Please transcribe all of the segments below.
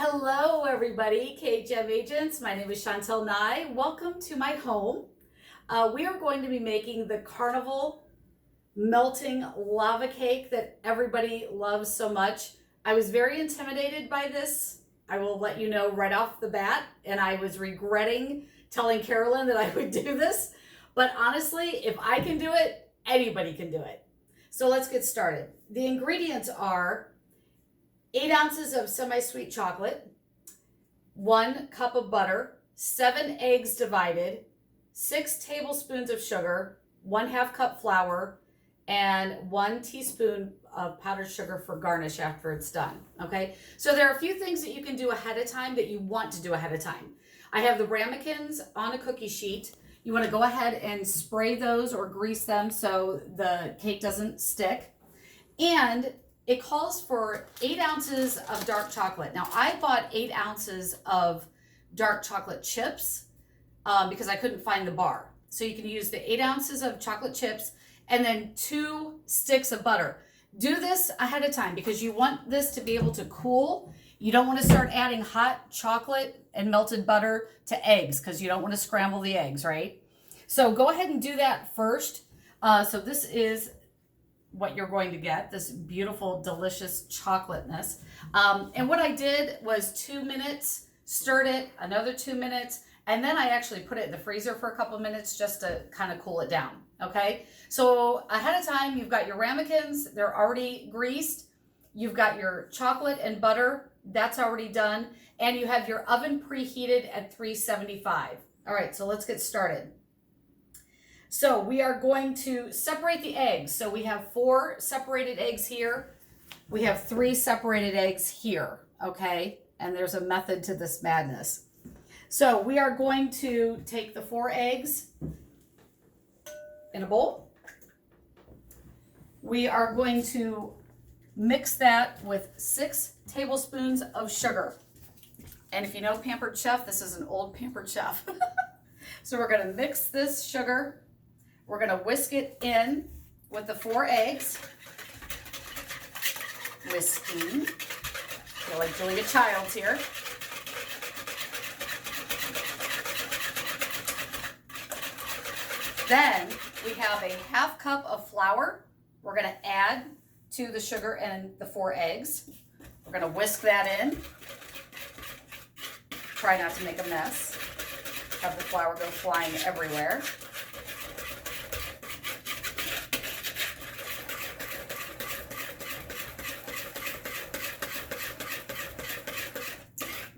Hello everybody, KHM agents. My name is Chantelle Nye. Welcome to my home. We are going to be making the Carnival melting lava cake that everybody loves so much. I was very intimidated by this. I will let you know right off the bat, and I was regretting telling Carolyn that I would do this. But honestly, if I can do it, anybody can do it. So let's get started. The ingredients are 8 ounces of semi-sweet chocolate, 1 cup of butter, 7 eggs divided, 6 tablespoons of sugar, 1/2 cup flour, and 1 teaspoon of powdered sugar for garnish after it's done. Okay, so there are a few things that you can do ahead of time that you want to do ahead of time. I have the ramekins on a cookie sheet. You want to go ahead and spray those or grease them so the cake doesn't stick. And it calls for 8 ounces of dark chocolate. Now, I bought 8 ounces of dark chocolate chips because I couldn't find the bar. So you can use the 8 ounces of chocolate chips and then 2 sticks of butter. Do this ahead of time because you want this to be able to cool. You don't want to start adding hot chocolate and melted butter to eggs because you don't want to scramble the eggs, right? So go ahead and do that first. So this is what you're going to get, this beautiful, delicious chocolateness. And what I did was 2 minutes, stirred it, another 2 minutes, and then I actually put it in the freezer for a couple of minutes just to kind of cool it down, okay? So ahead of time, you've got your ramekins, they're already greased. You've got your chocolate and butter, that's already done. And you have your oven preheated at 375. All right, so let's get started. So we are going to separate the eggs. So we have 4 separated eggs here. We have 3 separated eggs here, okay? And there's a method to this madness. So we are going to take the 4 eggs in a bowl. We are going to mix that with 6 tablespoons of sugar. And if you know Pampered Chef, this is an old Pampered Chef. So we're gonna mix this sugar. We're gonna whisk it in with the 4 eggs. Whisking. I feel like Julia Childs here. Then we have a 1/2 cup of flour. We're gonna add to the sugar and the 4 eggs. We're gonna whisk that in. Try not to make a mess. Have the flour go flying everywhere.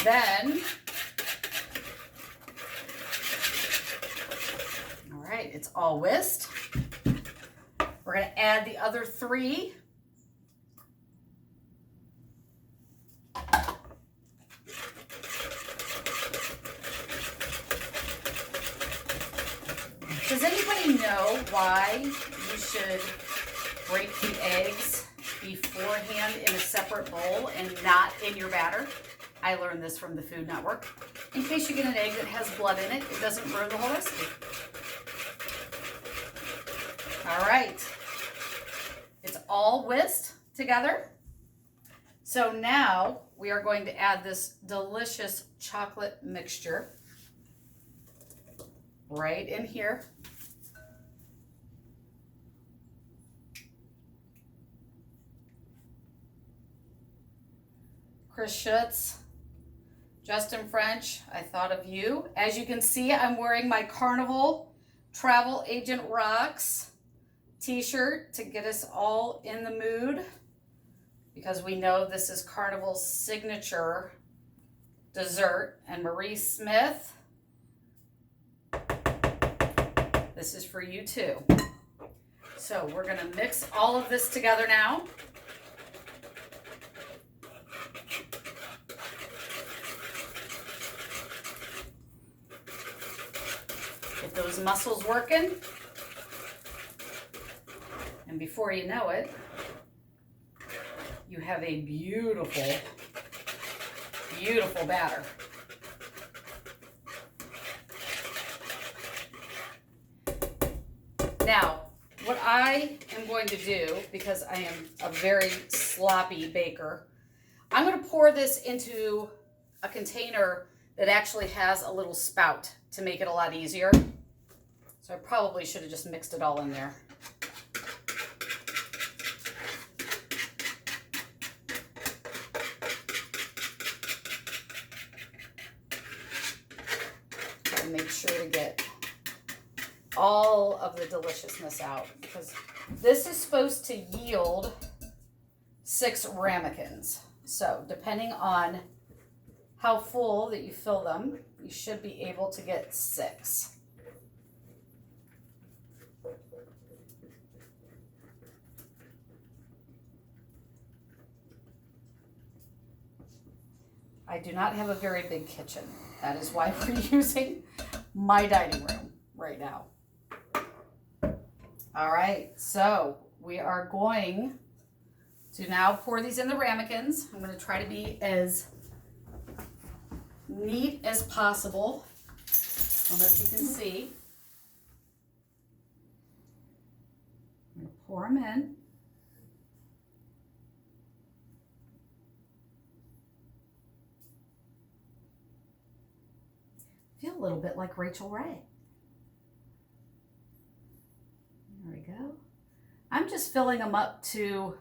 Then, all right, it's all whisked. We're going to add the other 3. Does anybody know why you should break the eggs beforehand in a separate bowl and not in your batter? I learned this from the Food Network. In case you get an egg that has blood in it, it doesn't ruin the whole recipe. All right. It's all whisked together. So now we are going to add this delicious chocolate mixture right in here. Chris Schutz, Justin French, I thought of you. As you can see, I'm wearing my Carnival Travel Agent Rocks t-shirt to get us all in the mood because we know this is Carnival's signature dessert. And Marie Smith, this is for you too. So we're gonna mix all of this together now. Get those muscles working. And before you know it, you have a beautiful, beautiful batter. Now, what I am going to do, because I am a very sloppy baker, I'm going to pour this into a container that actually has a little spout to make it a lot easier. So I probably should have just mixed it all in there. And make sure to get all of the deliciousness out, because this is supposed to yield 6 ramekins. So depending on how full that you fill them, you should be able to get 6. I do not have a very big kitchen. That is why we're using my dining room right now. All right, so we are going to now pour these in the ramekins. I'm going to try to be as neat as possible. I don't know if you can see. I'm going to pour them in. I feel a little bit like Rachel Ray. There we go. I'm just filling them up to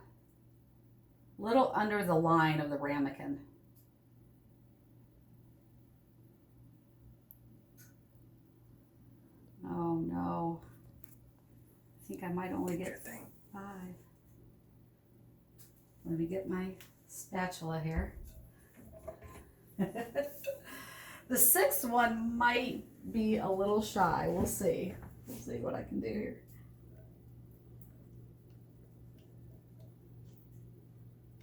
a little under the line of the ramekin. Oh no. I think I might only get 5. Let me get my spatula here. The 6th one might be a little shy. We'll see. We'll see what I can do here.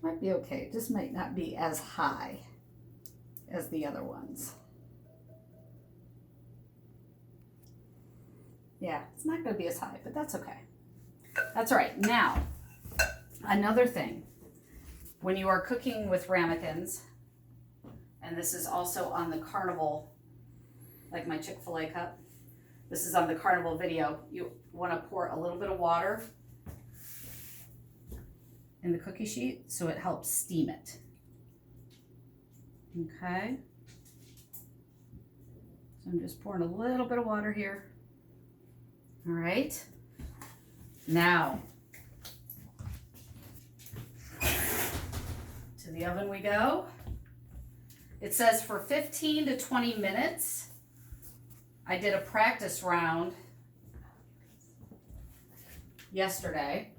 Might be okay. It just might not be as high as the other ones. Yeah, it's not going to be as high, but that's okay. That's all right. Now, another thing. When you are cooking with ramekins, and this is also on the Carnival, like my Chick-fil-A cup. This is on the Carnival video. You want to pour a little bit of water in the cookie sheet so it helps steam it. Okay. So I'm just pouring a little bit of water here. All right. Now, to the oven we go. It says for 15 to 20 minutes. I did a practice round yesterday.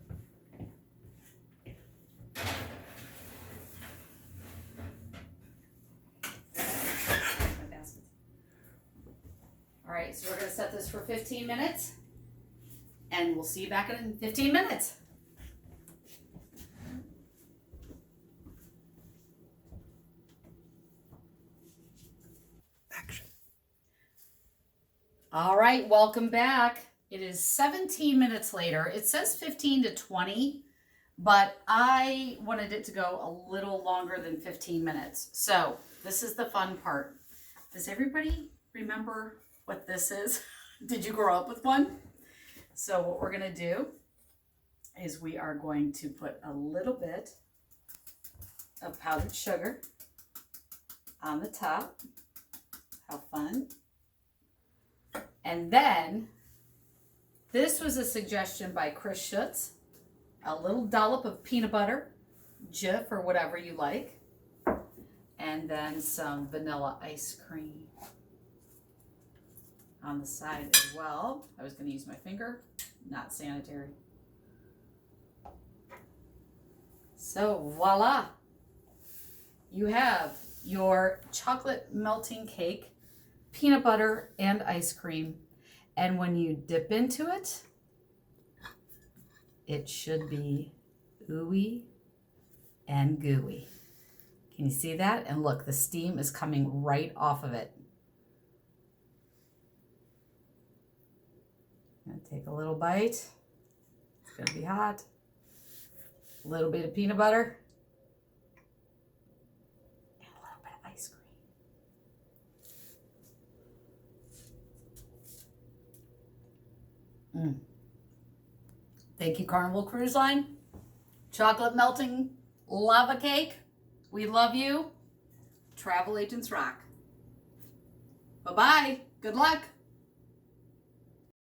All right, so we're going to set this for 15 minutes, and we'll see you back in 15 minutes. All right, welcome back. It is 17 minutes later. It says 15 to 20, but I wanted it to go a little longer than 15 minutes. So this is the fun part. Does everybody remember what this is? Did you grow up with one? So what we're going to do is we are going to put a little bit of powdered sugar on the top. How fun. And then, this was a suggestion by Chris Schutz, a little dollop of peanut butter, Jif or whatever you like, and then some vanilla ice cream on the side as well. I was going to use my finger, not sanitary. So voila, you have your chocolate melting cake, peanut butter and ice cream, and when you dip into it, it should be ooey and gooey. Can you see that? And look, the steam is coming right off of it. I'm gonna take a little bite. It's gonna be hot. A little bit of peanut butter and a little bit of ice cream. Thank you, Carnival Cruise Line. Chocolate melting lava cake. We love you. Travel agents rock. Bye-bye. Good luck.